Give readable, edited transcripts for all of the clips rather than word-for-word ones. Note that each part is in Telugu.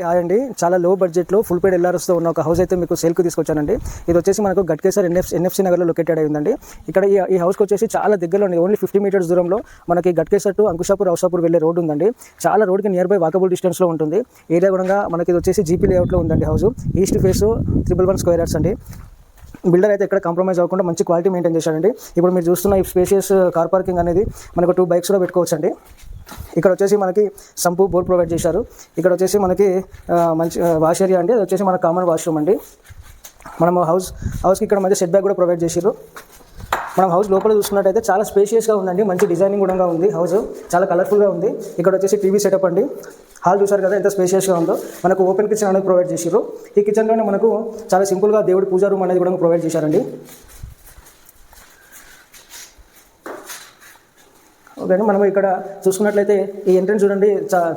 హాయ్ అండి, చాలా లో బడ్జెట్లో ఫుల్ పేడ్ ఎల్ఆర్ఎస్తో ఉన్న ఒక హౌస్ అయితే మీకు సేల్కి తీసుకొచ్చానండి. ఇది వచ్చేసి మనకు గట్కేసర్ ఎన్ఎఫ్సి నగర్లో లొకేటెడ్ అయి ఉందండి. ఇక్కడ ఈ హౌస్కి వచ్చేసి చాలా దగ్గరలో ఉంది. ఓన్లీ 50 మీటర్స్ దూరంలో మనకి గట్కేసర్ టు అంకుషాపూర్ రౌసాపూర్ వెళ్ళే రోడ్ ఉందండి. చాలా రోడ్కి నియర్ బై వాకబుల్ డిస్టెన్స్లో ఉంటుంది. ఏరియా కూడా మనకి ఇది వచ్చేసి జీపీ లేఅవుట్లో ఉందండి. House east face 111 square yards అండి. బిల్డర్ అయితే ఎక్కడ కాంప్రమైజ్ అవ్వకుండా మంచి క్వాలిటీ మెయింటైన్ చేశాడండి. ఇప్పుడు మీరు చూస్తున్న ఈ స్పేషియస్ కార్ పార్కింగ్ అనేది మనకు 2 బైక్స్ కూడా పెట్టుకోవచ్చు అండి. ఇక్కడ వచ్చేసి మనకి సంపు బోర్ ప్రొవైడ్ చేశారు. ఇక్కడ వచ్చేసి మనకి మంచి వాష్ ఏరియా అండి. అది వచ్చేసి మన కామన్ వాష్రూమ్ అండి. మనం హౌస్కి ఇక్కడ మధ్య సెట్ బ్యాక్ కూడా ప్రొవైడ్ చేశారు. మనం హౌస్ లోపల చూసుకున్నట్టయితే చాలా స్పేషియస్గా ఉందండి. మంచి డిజైనింగ్ కూడా ఉంది. హౌస్ చాలా కలర్ఫుల్గా ఉంది. ఇక్కడ వచ్చేసి టీవీ సెటప్ అండి. హాల్ చూసారు కదా ఎంత స్పేషియస్గా ఉందో. మనకు ఓపెన్ కిచెన్ అనేది ప్రొవైడ్ చేశారు. ఈ కిచెన్లోనే మనకు చాలా సింపుల్గా దేవుడి పూజా రూమ్ అనేది కూడా ప్రొవైడ్ చేశారండి. ఓకే అండి, మనం ఇక్కడ చూసుకున్నట్లయితే ఈ ఎంట్రన్స్ చూడండి,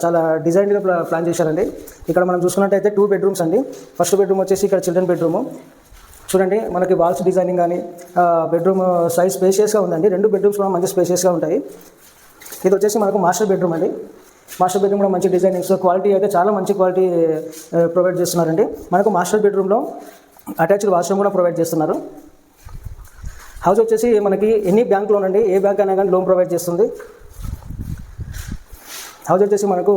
చాలా డిజైన్గా ప్లాన్ చేశారండి. ఇక్కడ మనం చూసుకున్నట్టయితే 2 బెడ్రూమ్స్ అండి. ఫస్ట్ బెడ్రూమ్ వచ్చేసి ఇక్కడ చిల్డ్రన్ బెడ్రూము చూడండి. మనకి వాల్స్ డిజైనింగ్ కానీ బెడ్రూమ్ సైజ్ స్పేషియస్గా ఉందండి. 2 బెడ్రూమ్స్ కూడా మంచి స్పేషియస్గా ఉంటాయి. ఇది వచ్చేసి మనకు మాస్టర్ బెడ్రూమ్ అండి. మాస్టర్ బెడ్రూమ్ కూడా మంచి డిజైనింగ్స్, క్వాలిటీ అయితే చాలా మంచి క్వాలిటీ ప్రొవైడ్ చేస్తున్నారండి. మనకు మాస్టర్ బెడ్రూమ్లో అటాచ్డ్ వాష్రూమ్ కూడా ప్రొవైడ్ చేస్తున్నారు. హౌస్ వచ్చేసి మనకి ఎనీ బ్యాంక్ లోన్ అండి, ఏ బ్యాంక్ అయినా కానీ లోన్ ప్రొవైడ్ చేస్తుంది. హౌస్ వచ్చేసి మనకు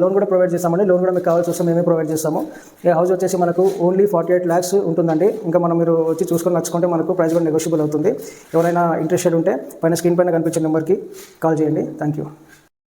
లోన్ కూడా ప్రొవైడ్ చేస్తామండి. లోన్ కూడా మీకు కావాల్సి వస్తే మేమే ప్రొవైడ్ చేస్తాము. ఈ హౌస్ వచ్చేసి మనకు ఓన్లీ 48 lakhs ఉంటుందండి. ఇంకా మీరు వచ్చి చూసుకొని నచ్చుకుంటే మనకు ప్రైస్ కూడా నెగోషియబుల్ అవుతుంది. ఎవరైనా ఇంట్రెస్టెడ్ ఉంటే పైన స్క్రీన్ పైన కనిపించే నెంబర్కి కాల్ చేయండి. Thank you.